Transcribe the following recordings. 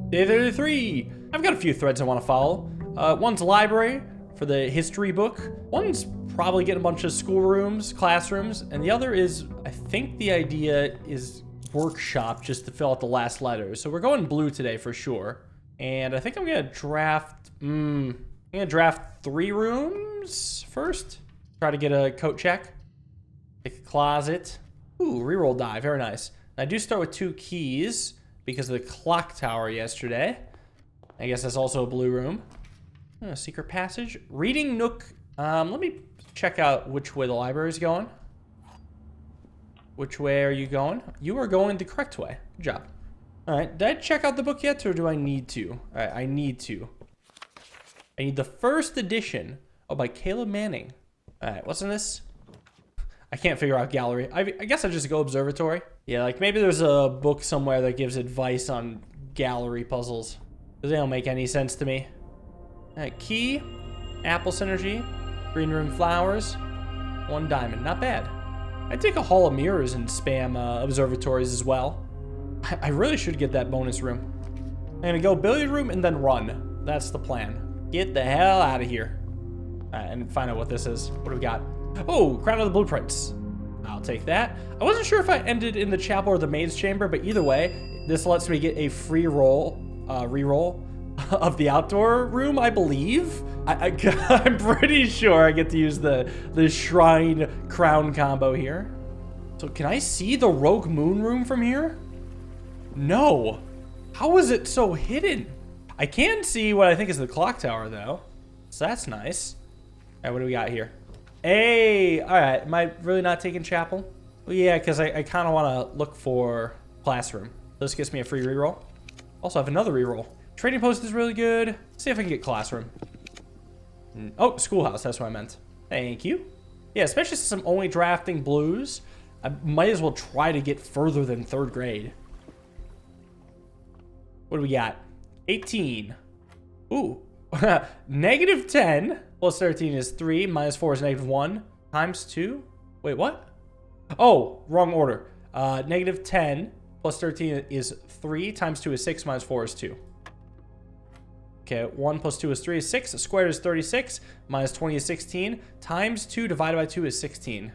Day 33. I've got a few threads I want to follow. One's library for the history book. One's probably getting a bunch of schoolrooms, classrooms, and the other is, I think the idea is workshop, just to fill out the last letters. So we're going blue today for sure. And I think I'm gonna draft, I'm gonna draft 3 rooms first. Try to get a coat check. Pick a closet. Ooh, reroll die, very nice. I do start with 2 keys because of the clock tower yesterday. I guess that's also a blue room. Secret passage. Reading nook. Let me check out which way the library is going. Which way are you going? You are going the correct way. Good job. All right, did I check out the book yet, or do I need to? All right, I need to. I need the first edition. Oh, by Caleb Manning. All right, what's in this? I can't figure out gallery. I guess I just go observatory. Yeah, like maybe there's a book somewhere that gives advice on gallery puzzles. They don't make any sense to me. All right, key, apple synergy, green room flowers, 1 diamond. Not bad. I'd take a hall of mirrors and spam observatories as well. I really should get that bonus room. I'm gonna go billiard room and then run. That's the plan. Get the hell out of here. And find out what this is. What do we got? Oh, crown of the blueprints. I'll take that. I wasn't sure if I ended in the chapel or the maid's chamber, but either way, this lets me get a free roll, reroll of the outdoor room, I believe. I'm pretty sure I get to use the shrine crown combo here. So can I see the rogue moon room from here? No. How is it so hidden? I can see what I think is the clock tower though. So that's nice. All right, what do we got here? Hey, all right. Am I really not taking chapel? Well, yeah, because I kind of want to look for classroom. This gets me a free reroll. Also, I have another reroll. Trading post is really good. Let's see if I can get classroom. Oh, schoolhouse. That's what I meant. Thank you. Yeah, especially since I'm only drafting blues, I might as well try to get further than 3rd grade. What do we got? 18. Ooh. Negative 10 plus 13 is 3. Minus 4 is negative 1. Times 2. Wait, what? Oh, wrong order. Negative 10 plus 13 is 3. Times 2 is 6. Minus 4 is 2. Okay, 1 plus 2 is 3 is 6. Squared is 36. Minus 20 is 16. Times 2 divided by 2 is 16.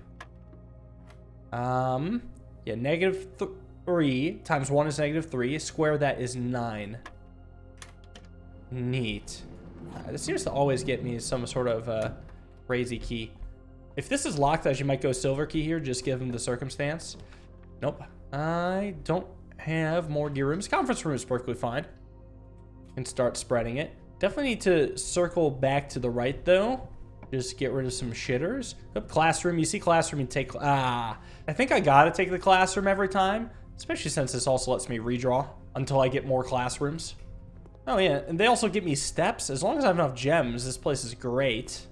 Yeah, negative 3 times 1 is negative 3. Square that is 9. Neat. This seems to always get me some sort of crazy key. If this is locked, I actually might go silver key here, just given the circumstance. Nope. I don't have more gear rooms. Conference room is perfectly fine. And start spreading it. Definitely need to circle back to the right though. Just get rid of some shitters. Oh, classroom. You see classroom, you take... I think I gotta take the classroom every time. Especially since this also lets me redraw until I get more classrooms. Oh yeah, and they also give me steps. As long as I have enough gems, this place is great.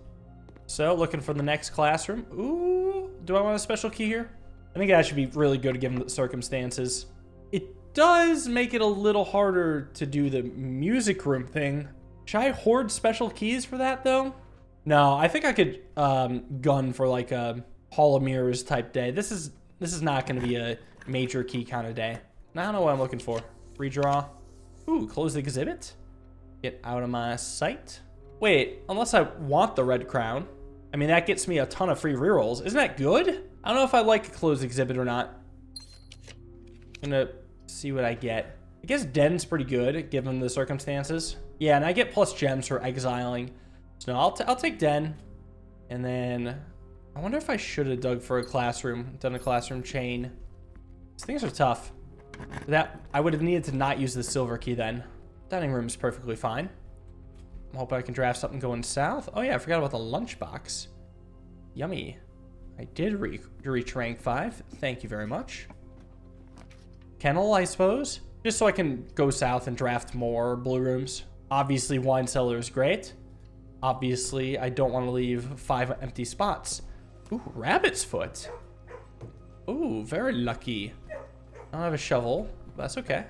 So, looking for the next classroom. Ooh, do I want a special key here? I think that should be really good given the circumstances. It does make it a little harder to do the music room thing. Should I hoard special keys for that though? No, I think I could gun for like a Hall of Mirrors type day. This is not going to be a major key kind of day. I don't know what I'm looking for. Redraw. Ooh, close the exhibit. Get out of my sight. Wait, unless I want the red crown. I mean, that gets me a ton of free rerolls. Isn't that good? I don't know if I like a closed exhibit or not. I'm gonna see what I get. I guess den's pretty good, given the circumstances. Yeah, and I get plus gems for exiling. So no, I'll take den. And then, I wonder if I should have dug for a classroom, done a classroom chain. These things are tough. That I would have needed to not use the silver key then. Dining room is perfectly fine. I'm hoping I can draft something going south. Oh yeah, I forgot about the lunchbox. Yummy. I did reach rank 5. Thank you very much. Kennel, I suppose. Just so I can go south and draft more blue rooms. Obviously, wine cellar is great. Obviously, I don't want to leave 5 empty spots. Ooh, rabbit's foot. Ooh, very lucky. I don't have a shovel. That's okay.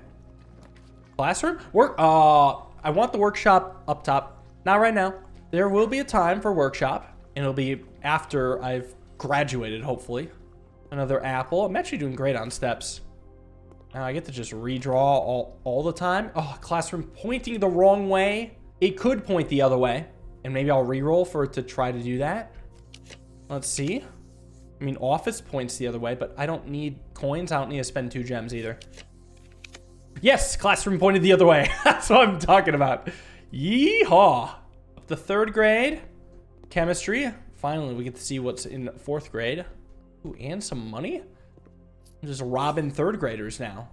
Classroom? I want the workshop up top. Not right now. There will be a time for workshop, and it'll be after I've graduated, hopefully. Another apple. I'm actually doing great on steps. Now I get to just redraw all the time. Oh, classroom pointing the wrong way. It could point the other way. And maybe I'll re-roll for it to try to do that. Let's see. I mean, office points the other way, but I don't need coins. I don't need to spend 2 gems either. Yes, classroom pointed the other way. That's what I'm talking about. Yeehaw. Up to 3rd grade. Chemistry. Finally, we get to see what's in 4th grade. Ooh, and some money? I'm just robbing 3rd graders now.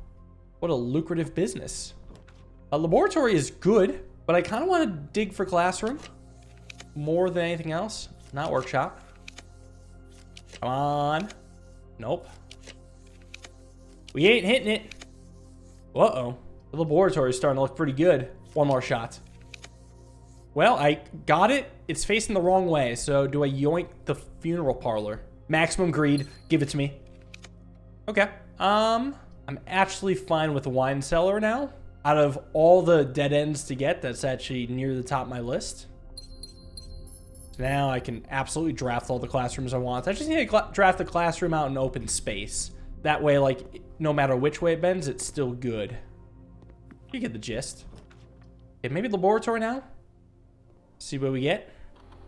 What a lucrative business. A laboratory is good, but I kind of want to dig for classroom more than anything else. Not workshop. Come on. Nope. We ain't hitting it. Uh-oh. The laboratory is starting to look pretty good. 1 more shot. Well, I got it. It's facing the wrong way. So do I yoink the funeral parlor? Maximum greed. Give it to me. Okay. I'm actually fine with the wine cellar now. Out of all the dead ends to get, that's actually near the top of my list. So now I can absolutely draft all the classrooms I want. I just need to draft the classroom out in open space. That way, like, no matter which way it bends, it's still good. You get the gist. Okay, maybe laboratory now? See what we get.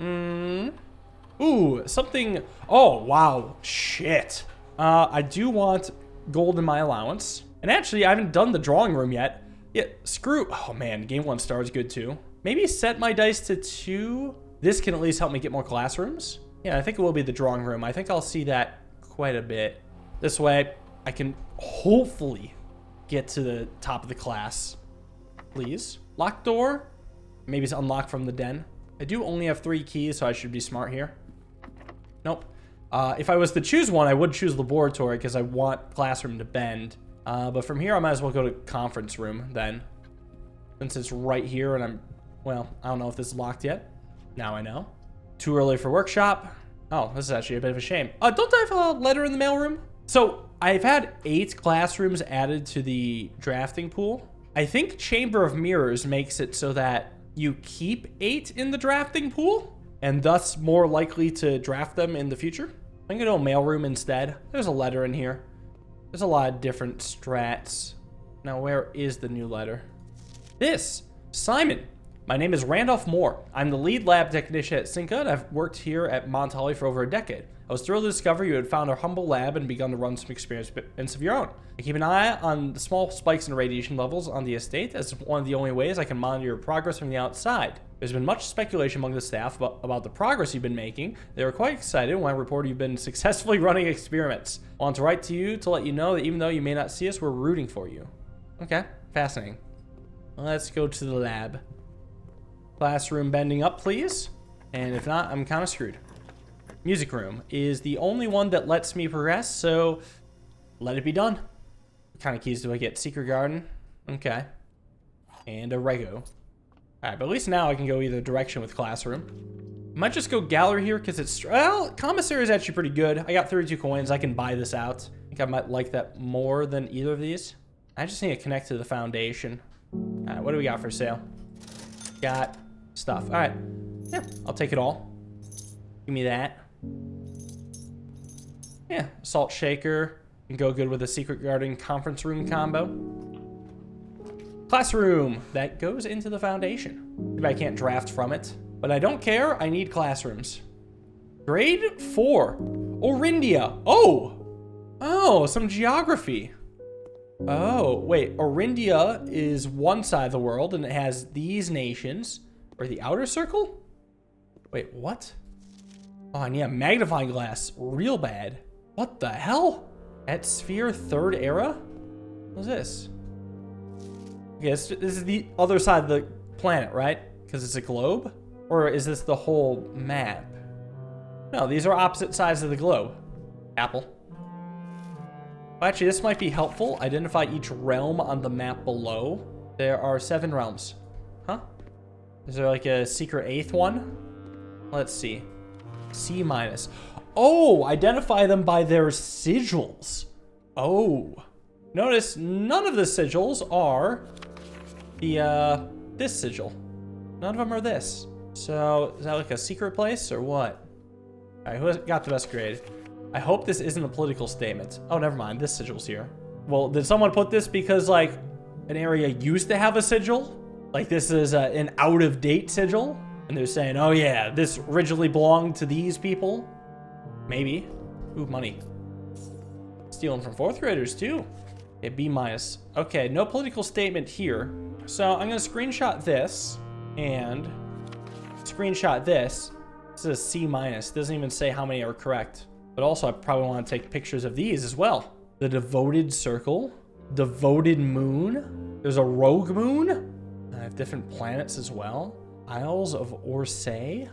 Ooh, something. Oh, wow. Shit. I do want gold in my allowance. And actually, I haven't done the drawing room yet. Yeah, screw. Oh, man. Game 1 star is good, too. Maybe set my dice to 2. This can at least help me get more classrooms. Yeah, I think it will be the drawing room. I think I'll see that quite a bit. This way, I can hopefully get to the top of the class. Please. Locked door. Maybe it's unlocked from the den. I do only have 3 keys, so I should be smart here. Nope. If I was to choose one, I would choose laboratory because I want classroom to bend. But from here, I might as well go to conference room then. Since it's right here and I'm... Well, I don't know if this is locked yet. Now I know. Too early for workshop. Oh, this is actually a bit of a shame. Don't I have a letter in the mailroom? So, I've had 8 classrooms added to the drafting pool. I think Chamber of Mirrors makes it so that you keep 8 in the drafting pool, and thus more likely to draft them in the future. I'm gonna go mailroom instead. There's a letter in here. There's a lot of different strats. Now, where is the new letter? This, Simon. My name is Randolph Moore. I'm the lead lab technician at Cinca, and I've worked here at Mount Holly for over a decade. I was thrilled to discover you had found our humble lab and begun to run some experiments of your own. I keep an eye on the small spikes in radiation levels on the estate, as one of the only ways I can monitor your progress from the outside. There's been much speculation among the staff about the progress you've been making. They were quite excited when I reported you've been successfully running experiments. I want to write to you to let you know that even though you may not see us, we're rooting for you. Okay, fascinating. Let's go to the lab. Classroom bending up, please. And if not, I'm kind of screwed. Music room is the only one that lets me progress, so let it be done. What kind of keys do I get? Secret garden. Okay. And a rego. All right, but at least now I can go either direction with classroom. I might just go gallery here because it's... Well, commissary is actually pretty good. I got 32 coins. I can buy this out. I think I might like that more than either of these. I just need to connect to the foundation. All right, what do we got for sale? Got stuff. All right. Yeah, I'll take it all. Give me that. Yeah, salt shaker. Can go good with a secret garden conference room combo. Classroom. That goes into the foundation. Maybe I can't draft from it. But I don't care. I need classrooms. Grade 4. Orindia. Oh! Oh, some geography. Oh, wait. Orindia is one side of the world, and it has these nations. Or the outer circle? Wait, what? Oh, I need a magnifying glass. Real bad. What the hell? At Sphere 3rd Era? What's this? Okay, this is the other side of the planet, right? Because it's a globe? Or is this the whole map? No, these are opposite sides of the globe. Apple. Well, actually, this might be helpful. Identify each realm on the map below. There are 7 realms. Huh? Is there like a secret 8th one? Let's see. C-. Oh, identify them by their sigils. Oh. Notice none of the sigils are this sigil. None of them are this. So, is that like a secret place or what? All right, who got the best grade? I hope this isn't a political statement. Oh, never mind. This sigil's here. Well, did someone put this because like an area used to have a sigil? Like this is an out-of-date sigil? And they're saying, oh yeah, this originally belonged to these people? Maybe. Ooh, money. Stealing from 4th graders too. Okay, B-. Okay, no political statement here. So I'm gonna screenshot this and screenshot this. This is a C-. Doesn't even say how many are correct. But also I probably want to take pictures of these as well. The devoted circle, devoted moon. There's a rogue moon. I have different planets as well. Isles of Orsay.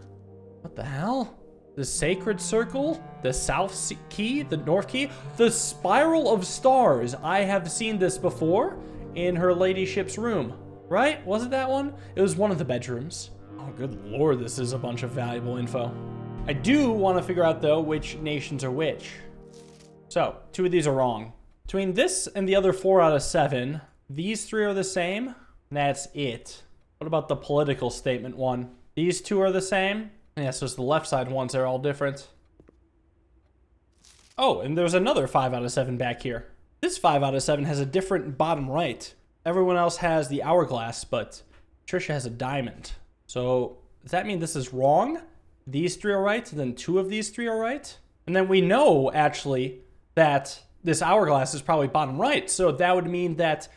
What the hell? The sacred circle, the south key, the north key, the spiral of stars. I have seen this before in her ladyship's room, right? Was it that one? It was one of the bedrooms. Oh, good lord, this is a bunch of valuable info. I do want to figure out though which nations are which. So 2 of these are wrong. Between this and the other 4 out of 7, these 3 are the same. That's it. What about the political statement one? These 2 are the same. Yeah, so it's the left side ones that are all different. Oh, and there's another 5 out of 7 back here. This 5 out of 7 has a different bottom right. Everyone else has the hourglass, but Trisha has a diamond. So does that mean this is wrong? These 3 are right, and then 2 of these 3 are right? And then we know, actually, that this hourglass is probably bottom right. So that would mean that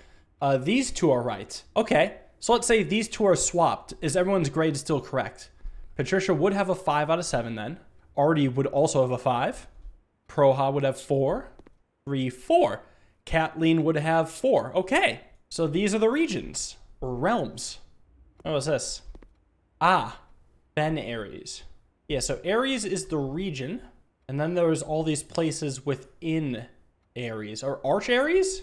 these 2 are right. Okay, so let's say these 2 are swapped. Is everyone's grade still correct? Patricia would have a 5 out of 7 then. Artie would also have a 5. Proha would have 4. 3, 4. Kathleen would have 4. Okay, so these are the regions, or realms. What was this? Ah, Ben Aries. Yeah, so Aries is the region, and then there's all these places within Aries. Or Arch Aries?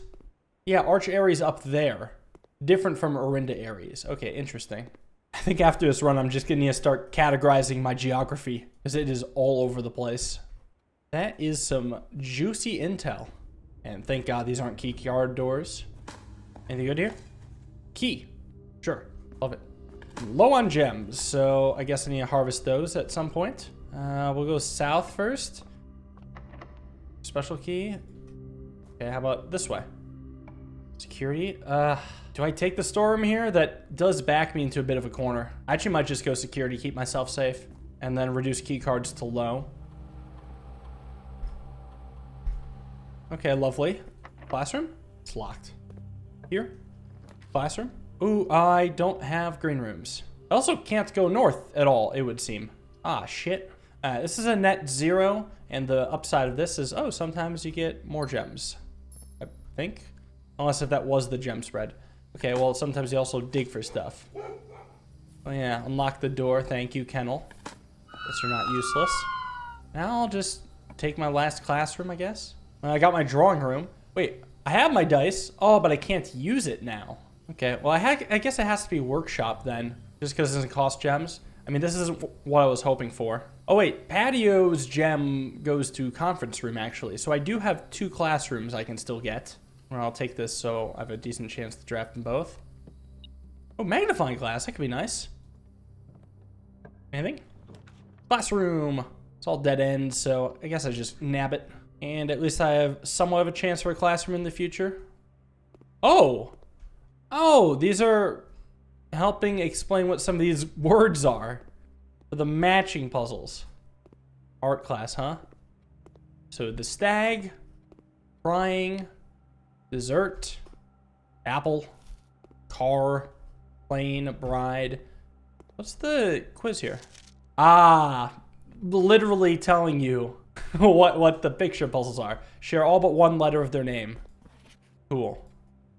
Yeah, Arch Aries up there. Different from Orinda Aries. Okay, interesting. I think after this run, I'm just going to start categorizing my geography, because it is all over the place. That is some juicy intel. And thank God these aren't key card doors. Anything good here? Key. Sure. Love it. Low on gems, so I guess I need to harvest those at some point. We'll go south first. Special key. Okay, how about this way? Security. Do I take the storeroom here? That does back me into a bit of a corner. I actually might just go security, keep myself safe, and then reduce key cards to low. Okay, lovely. Classroom? It's locked. Here? Classroom? Ooh, I don't have green rooms. I also can't go north at all, it would seem. Ah, shit. This is a net 0, and the upside of this is, oh, sometimes you get more gems. I think. Unless if that was the gem spread. Okay, well, sometimes you also dig for stuff. Oh yeah, unlock the door. Thank you, Kennel. Guess you're not useless. Now I'll just take my last classroom, I guess. I got my drawing room. Wait, I have my dice. Oh, but I can't use it now. Okay, well, I guess it has to be workshop then, just because it doesn't cost gems. I mean, this isn't what I was hoping for. Oh wait, patio's gem goes to conference room actually. So I do have 2 classrooms I can still get. Or I'll take this so I have a decent chance to draft them both. Oh, magnifying glass, that could be nice. Anything? Classroom. It's all dead end, so I guess I just nab it. And at least I have somewhat of a chance for a classroom in the future. Oh! Oh, these are helping explain what some of these words are. For the matching puzzles. Art class, huh? So the stag, crying, dessert, apple, car, plane, bride. What's the quiz here? Ah, literally telling you what the picture puzzles are. Share all but one letter of their name. Cool.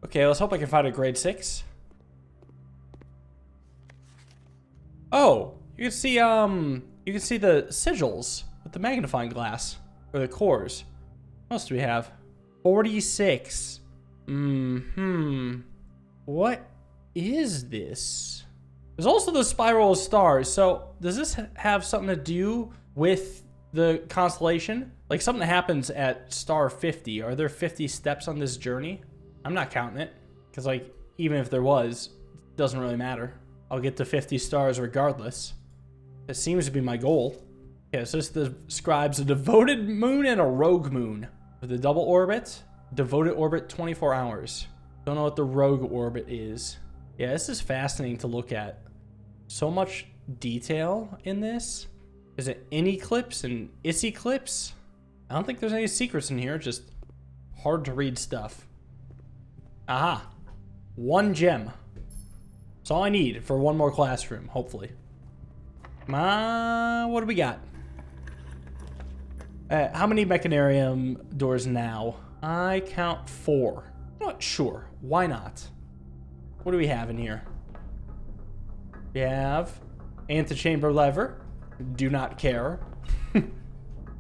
Okay, let's hope I can find a grade 6. Oh, you can see the sigils with the magnifying glass or the cores. What else do we have? 46. What is this? There's also the spiral of stars. So does this have something to do with the constellation? Like something that happens at star 50. Are there 50 steps on this journey? I'm not counting it. Because like, even if there was, it doesn't really matter. I'll get to 50 stars regardless. It seems to be my goal. Okay, so this describes a devoted moon and a rogue moon. With a double orbit, Devoted orbit, 24 hours. Don't know what the rogue orbit is. Yeah, this is fascinating to look at. So much detail in this. Is it in eclipse and is eclipse? I don't think there's any secrets in here, just hard to read stuff. Aha. 1 gem. That's all I need for one more classroom, hopefully. Come on, what do we got? How many mechanarium doors now? I count 4. I'm not sure. Why not? What do we have in here? We have antechamber lever. Do not care.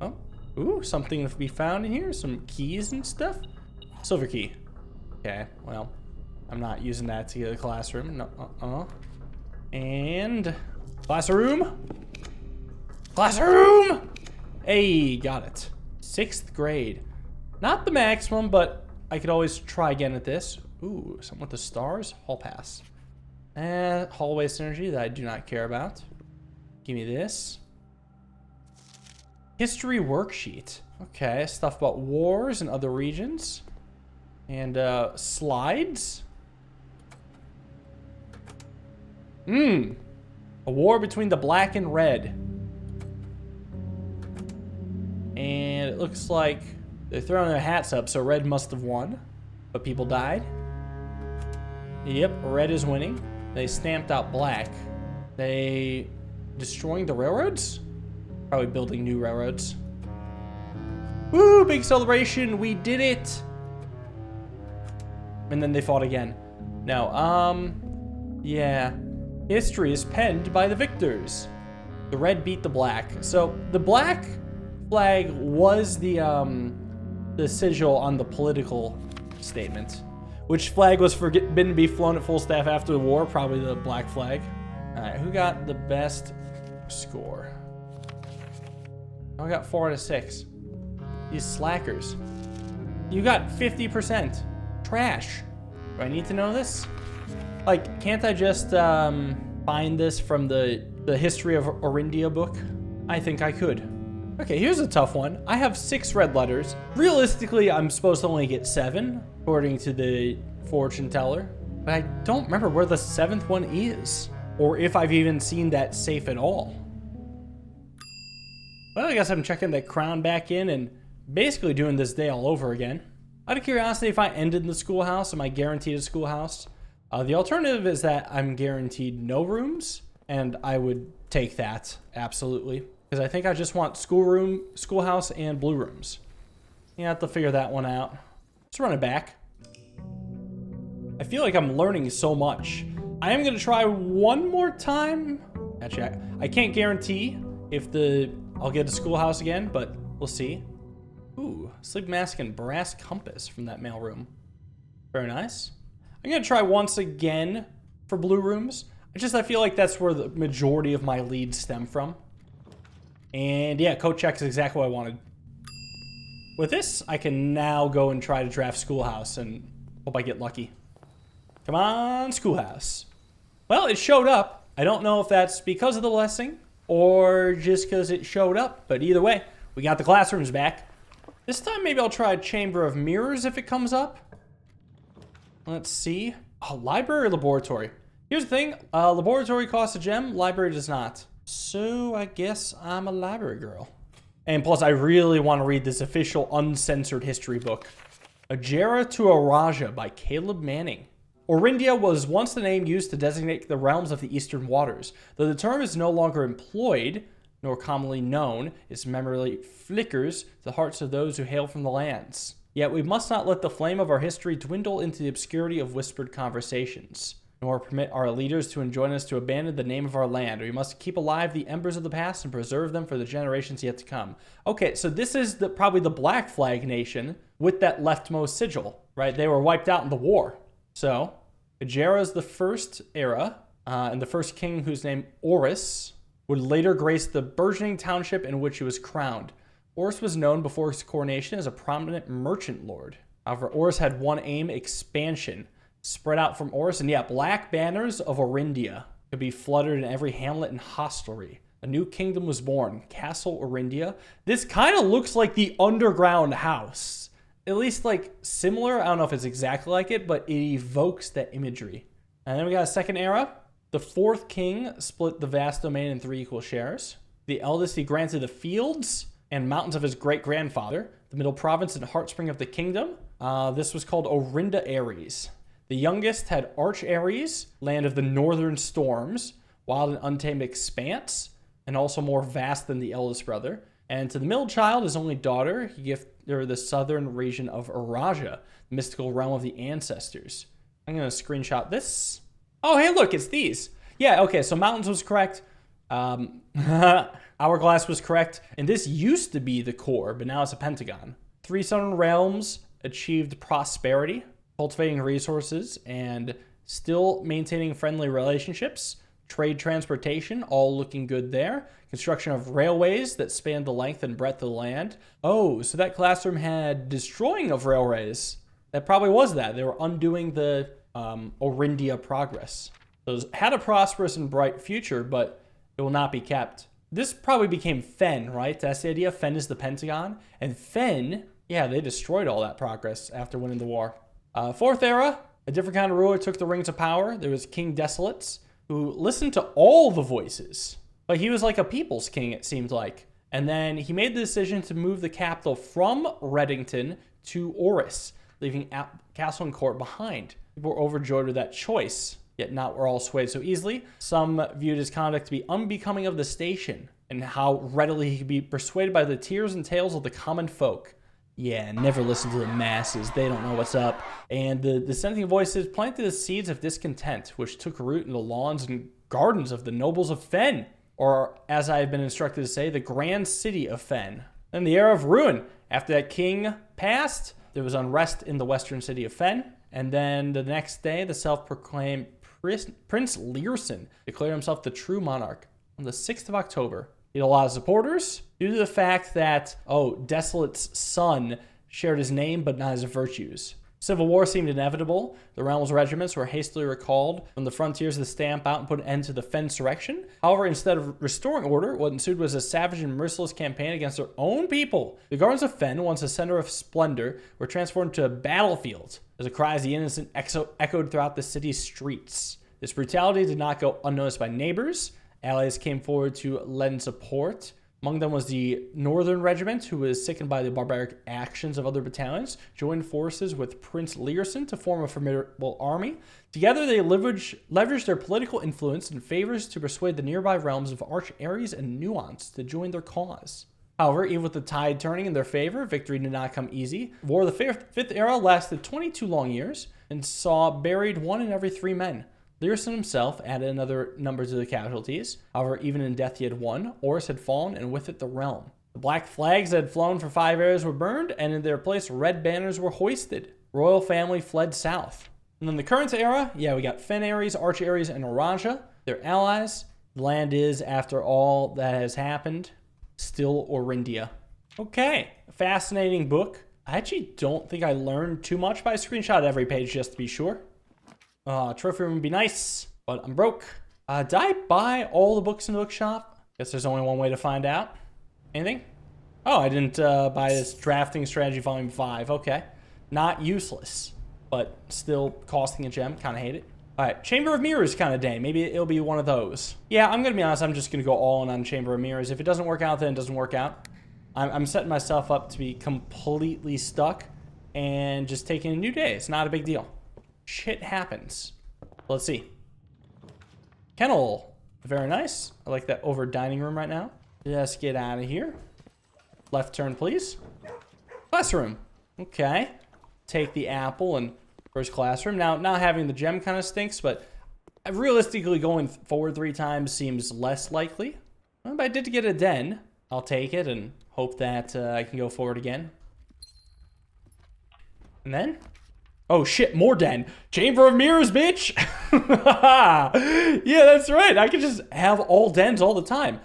Oh, ooh, something to be found in here. Some keys and stuff. Silver key. Okay, well, I'm not using that to get a classroom. No, And classroom. Classroom. Hey, got it. 6th grade. Not the maximum, but I could always try again at this. Ooh, something with the stars. Hall pass. Hallway synergy that I do not care about. Give me this. History worksheet. Okay, stuff about wars and other regions. And slides. A war between the black and red. And it looks like they're throwing their hats up, so red must have won. But people died. Yep, red is winning. They stamped out black. They destroying the railroads? Probably building new railroads. Woo, big celebration, we did it! And then they fought again. No, yeah. History is penned by the victors. The red beat the black. So, the black flag was the sigil on the political statement. Which flag was forbidden to be flown at full staff after the war? Probably the black flag. Alright, who got the best score? I got 4 out of 6. These slackers. You got 50%. Trash. Do I need to know this? Like, can't I just find this from the History of Orindia book? I think I could. Okay, here's a tough one. I have 6 red letters. Realistically, I'm supposed to only get 7, according to the fortune teller. But I don't remember where the 7th one is, or if I've even seen that safe at all. Well, I guess I'm checking that crown back in and basically doing this day all over again. Out of curiosity, if I ended in the schoolhouse, am I guaranteed a schoolhouse? The alternative is that I'm guaranteed no rooms, and I would take that, absolutely. Because I think I just want schoolhouse, and blue rooms. You have to figure that one out. Let's run it back. I feel like I'm learning so much. I am going to try one more time. Actually, I can't guarantee if I'll get a schoolhouse again, but we'll see. Ooh, sleep mask and brass compass from that mailroom. Very nice. I'm going to try once again for blue rooms. I feel like that's where the majority of my leads stem from. And yeah, code check is exactly what I wanted. With this, I can now go and try to draft schoolhouse and hope I get lucky. Come on, schoolhouse. Well, it showed up. I don't know if that's because of the blessing or just because it showed up, but either way, we got the classrooms back. This time, maybe I'll try Chamber of Mirrors if it comes up. Let's see. Oh, library or laboratory? Here's the thing. Laboratory costs a gem. Library does not. So I guess I'm a library girl. And plus, I really want to read this official uncensored history book. Ajara to Araja by Caleb Manning. Orindia was once the name used to designate the realms of the Eastern Waters. Though the term is no longer employed, nor commonly known, its memory flickers to the hearts of those who hail from the lands. Yet we must not let the flame of our history dwindle into the obscurity of whispered conversations, nor permit our leaders to enjoin us to abandon the name of our land. We must keep alive the embers of the past and preserve them for the generations yet to come. Okay, so this is probably the Black Flag Nation with that leftmost sigil, right? They were wiped out in the war. So, Ajara is the first era, and the first king, whose name Oris, would later grace the burgeoning township in which he was crowned. Oris was known before his coronation as a prominent merchant lord. However, Oris had one aim: expansion. Spread out from Oris, and yeah, black banners of Orindia could be fluttered in every hamlet and hostelry. A new kingdom was born, Castle Orindia. This kind of looks like the underground house at least like similar. I don't know if it's exactly like it, but it evokes that imagery. And then we got a second era. The fourth king split the vast domain in 3 equal shares. The eldest he granted the fields and mountains of his great-grandfather, the middle province and heartspring of the kingdom. This was called Orinda Ares. The youngest had Arch Ares, land of the northern storms, wild and untamed expanse, and also more vast than the eldest brother. And to the middle child, his only daughter, he gave her the southern region of Araja, the mystical realm of the ancestors. I'm going to screenshot this. Oh, hey, look, it's these. Yeah, okay, so mountains was correct. Hourglass was correct. And this used to be the core, but now it's a pentagon. 3 southern realms achieved prosperity, cultivating resources, and still maintaining friendly relationships. Trade, transportation, all looking good there. Construction of railways that spanned the length and breadth of the land. Oh, so that classroom had destroying of railways. That probably was that. They were undoing the Orindia progress. Those had a prosperous and bright future, but it will not be kept. This probably became Fen, right? That's the idea. Fen is the Pentagon. And Fen, yeah, they destroyed all that progress after winning the war. Fourth era, a different kind of ruler took the rings of power. There was King Desolates, who listened to all the voices. But he was like a people's king, it seemed like. And then he made the decision to move the capital from Reddington to Oris, leaving castle and court behind. People were overjoyed with that choice, yet not were all swayed so easily. Some viewed his conduct to be unbecoming of the station, and how readily he could be persuaded by the tears and tales of the common folk. Yeah, never listen to the masses. They don't know what's up. And the dissenting voices planted the seeds of discontent, which took root in the lawns and gardens of the nobles of Fen, or as I have been instructed to say, the grand city of Fen. Then the era of ruin. After that king passed, there was unrest in the western city of Fen. And then the next day, the self-proclaimed Prince Learson declared himself the true monarch on the 6th of October. He had a lot of supporters due to the fact that, Desolate's son shared his name but not his virtues. Civil war seemed inevitable. The realm's regiments were hastily recalled from the frontiers to stamp out and put an end to the Fensurrection. However, instead of restoring order, what ensued was a savage and merciless campaign against their own people. The gardens of Fen, once a center of splendor, were transformed into a battlefield as the cries of the innocent echoed throughout the city's streets. This brutality did not go unnoticed by neighbors. Allies came forward to lend support. Among them was the Northern Regiment, who was sickened by the barbaric actions of other battalions, joined forces with Prince Learson to form a formidable army. Together, they leveraged their political influence and favors to persuade the nearby realms of Arch Ares and Nuance to join their cause. However, even with the tide turning in their favor, victory did not come easy. The War of the Fifth Era lasted 22 long years and saw buried 1 in every 3 men. Learson himself added another number to the casualties. However, even in death he had won. Oris had fallen, and with it the realm. The black flags that had flown for 5 eras were burned, and in their place red banners were hoisted. Royal family fled south. And then the current era, we got Fen Ares, Arch Ares, and Araja. They're allies. The land is, after all that has happened, still Orindia. Okay, fascinating book. I actually don't think I learned too much, but I screenshot every page just to be sure. Trophy room would be nice, but I'm broke. Did I buy all the books in the bookshop? Guess there's only one way to find out. Anything? Oh, I didn't buy this Drafting Strategy Volume 5. Okay. Not useless, but still costing a gem. Kind of hate it. All right, Chamber of Mirrors kind of day. Maybe it'll be one of those. Yeah, I'm going to be honest. I'm just going to go all in on Chamber of Mirrors. If it doesn't work out, then it doesn't work out. I'm setting myself up to be completely stuck and just taking a new day. It's not a big deal. Shit happens. Let's see. Kennel. Very nice. I like that over dining room right now. Just get out of here. Left turn, please. Classroom. Okay. Take the apple and first classroom. Now, not having the gem kind of stinks, but realistically going forward 3 times seems less likely. Well, but I did get a den. I'll take it and hope that I can go forward again. And then... oh shit, more den. Chamber of Mirrors, bitch! Yeah, that's right. I can just have all dens all the time.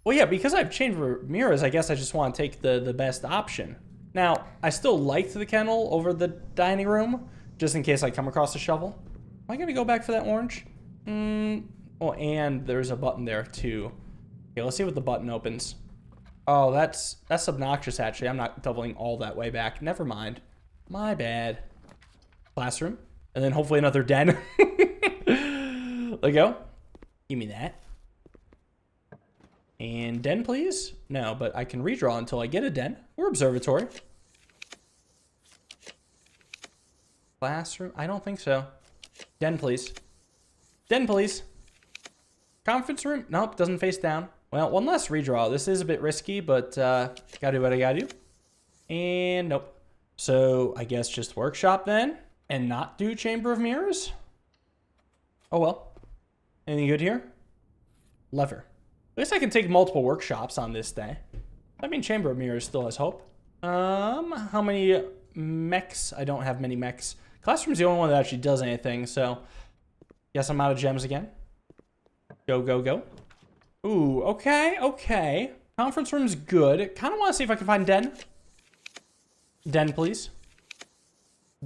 Well, yeah, because I have Chamber of Mirrors, I guess I just want to take the best option. Now, I still liked the kennel over the dining room, just in case I come across a shovel. Am I going to go back for that orange? Oh, and there's a button there, too. Okay, let's see what the button opens. Oh, that's obnoxious, actually. I'm not doubling all that way back. Never mind. My bad. Classroom. And then hopefully another den. There we go. Give me that. And den, please? No, but I can redraw until I get a den. Or observatory. Classroom? I don't think so. Den, please. Den, please. Conference room? Nope, doesn't face down. Well, one less redraw. This is a bit risky, but gotta do what I gotta do. And nope. So I guess just workshop then, and not do Chamber of Mirrors. Oh well. Anything good here? Lever. At least I can take multiple workshops on this day. I mean, Chamber of Mirrors still has hope. How many mechs? I don't have many mechs. Classroom's the only one that actually does anything, so guess I'm out of gems again. Go, go, go. Ooh, okay, okay. Conference room's good. Kind of want to see if I can find den. Den, please.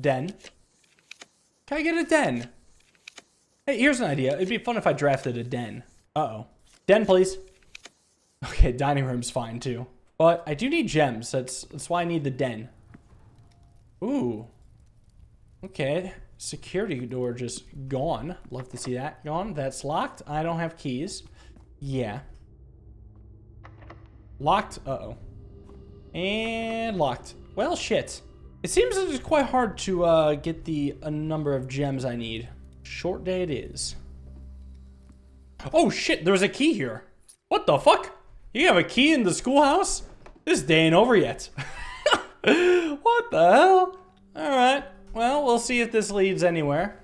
Den. Can I get a den? Hey, here's an idea. It'd be fun if I drafted a den. Uh-oh. Den, please. Okay, dining room's fine, too. But I do need gems. That's why I need the den. Ooh. Okay. Security door just gone. Love to see that gone. That's locked. I don't have keys. Yeah. Locked. Uh-oh. And locked. Well, shit. It seems that it's quite hard to get the number of gems I need. Short day it is. Oh, shit. There's a key here. What the fuck? You have a key in the schoolhouse? This day ain't over yet. What the hell? All right. Well, we'll see if this leads anywhere.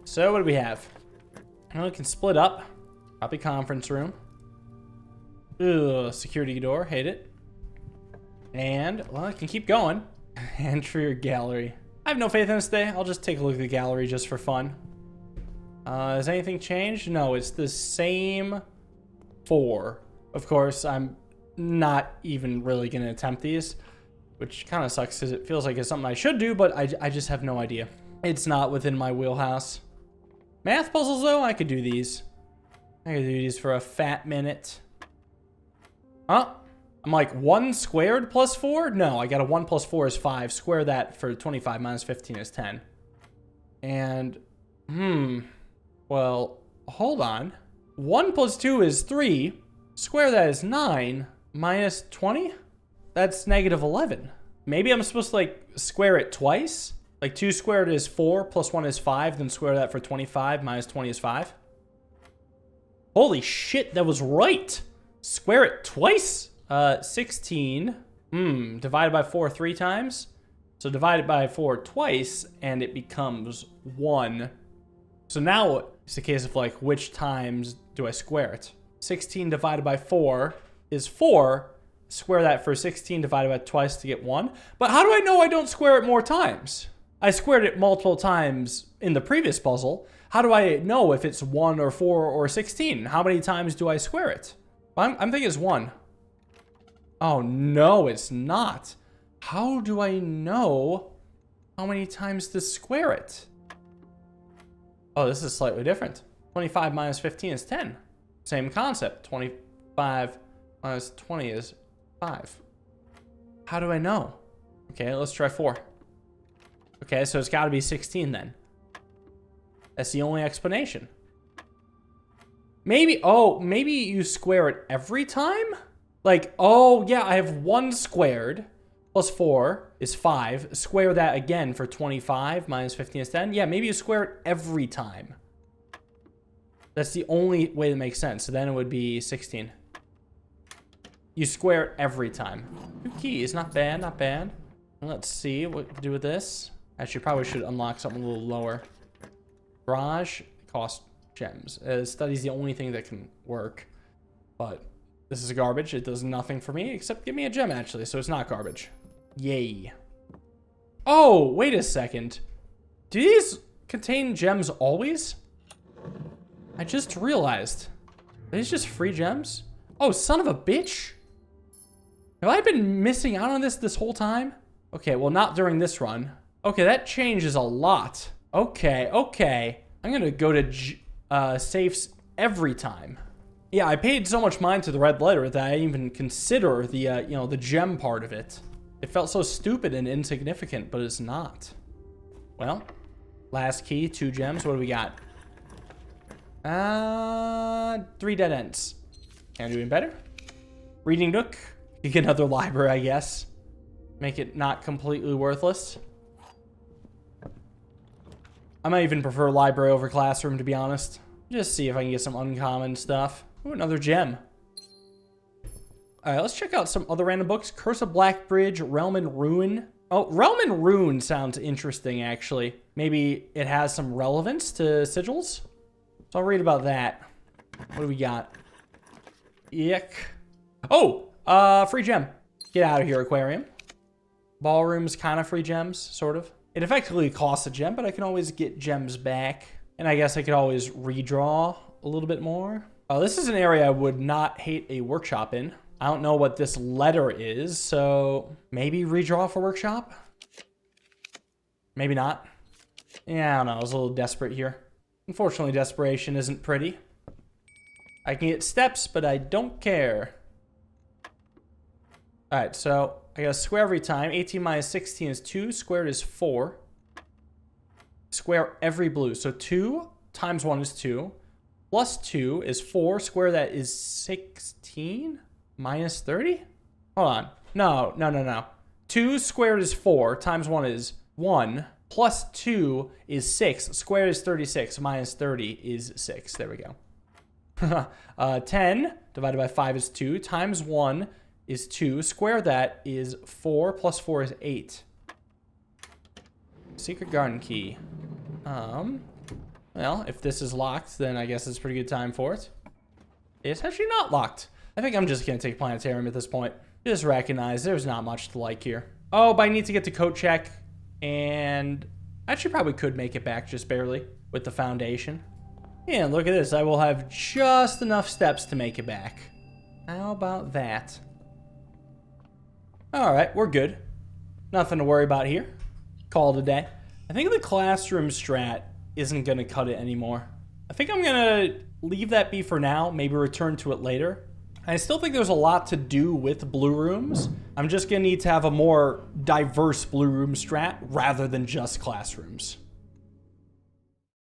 So, what do we have? Well, we can split up. Copy conference room. Ugh, security door. Hate it. And, well, I can keep going. Enter your gallery. I have no faith in this day. I'll just take a look at the gallery just for fun. Has anything changed? No, it's the same 4. Of course, I'm not even really going to attempt these, which kind of sucks because it feels like it's something I should do, but I just have no idea. It's not within my wheelhouse. Math puzzles, though, I could do these. I could do these for a fat minute. Huh? I'm like 1 squared plus 4? No, I got a 1 plus 4 is 5. Square that for 25 minus 15 is 10. And, well, hold on. 1 plus 2 is 3. Square that is 9. Minus 20? That's negative 11. Maybe I'm supposed to, like, square it twice? Like, 2 squared is 4, plus 1 is 5, then square that for 25, minus 20 is 5. Holy shit, that was right! Square it twice? 16. Divided by 4 3 times. So divide it by 4 twice, and it becomes 1. So now it's a case of, like, which times do I square it? 16 divided by 4 is 4. Square that for 16 divided by twice to get 1. But how do I know I don't square it more times? I squared it multiple times in the previous puzzle. How do I know if it's 1 or 4 or 16? How many times do I square it? I'm thinking it's 1. Oh, no, it's not. How do I know how many times to square it? Oh, this is slightly different. 25 minus 15 is 10. Same concept. 25 minus 20 is 5. How do I know? Okay, let's try 4. Okay, so it's got to be 16 then. That's the only explanation. Maybe, oh, maybe you square it every time? Like, oh, yeah, I have 1 squared plus 4 is 5. Square that again for 25 minus 15 is 10. Yeah, maybe you square it every time. That's the only way that makes sense. So then it would be 16. You square it every time. 2 keys, not bad, not bad. Let's see what to do with this. Actually, probably should unlock something a little lower. Garage cost gems. Study's the only thing that can work. But this is garbage. It does nothing for me except give me a gem, actually. So it's not garbage. Yay. Oh, wait a second. Do these contain gems always? I just realized. Are these just free gems? Oh, son of a bitch. Have I been missing out on this whole time? Okay, well, not during this run. Okay, that changes a lot. Okay, okay. I'm going to go to safes every time. Yeah, I paid so much mind to the red letter that I didn't even consider the, the gem part of it. It felt so stupid and insignificant, but it's not. Well, last key, 2 gems. What do we got? 3 dead ends. Can I do any better? Reading nook. You get another library, I guess. Make it not completely worthless. I might even prefer library over classroom, to be honest. Just see if I can get some uncommon stuff. Ooh, another gem. Alright, let's check out some other random books. Curse of Black Bridge, Realm and Ruin. Oh, Realm and Ruin sounds interesting, actually. Maybe it has some relevance to sigils? So I'll read about that. What do we got? Yuck. Oh, free gem. Get out of here, aquarium. Ballroom's kind of free gems, sort of. It effectively costs a gem, but I can always get gems back. And I guess I could always redraw a little bit more. This is an area I would not hate a workshop in. I don't know what this letter is, so maybe redraw for workshop? Maybe not. Yeah, I don't know. I was a little desperate here. Unfortunately, desperation isn't pretty. I can get steps, but I don't care. Alright, so I got to square every time. 18 minus 16 is 2. Squared is 4. Square every blue. So 2 times 1 is 2. Plus 2 is 4. Square that is 16 minus 30? Hold on. No. 2 squared is 4. Times 1 is 1. Plus 2 is 6. Squared is 36. Minus 30 is 6. There we go. 10 divided by 5 is 2. Times 1 is 2. Square that is 4. Plus 4 is 8. Secret garden key. Well, if this is locked, then I guess it's a pretty good time for it. It's actually not locked. I think I'm just going to take planetarium at this point. Just recognize there's not much to like here. Oh, but I need to get the coat check. And I actually probably could make it back just barely with the foundation. Yeah, look at this. I will have just enough steps to make it back. How about that? All right, we're good. Nothing to worry about here. Call it a day. I think the classroom strat isn't going to cut it anymore. I think I'm going to leave that be for now, maybe return to it later. I still think there's a lot to do with blue rooms. I'm just going to need to have a more diverse blue room strat rather than just classrooms.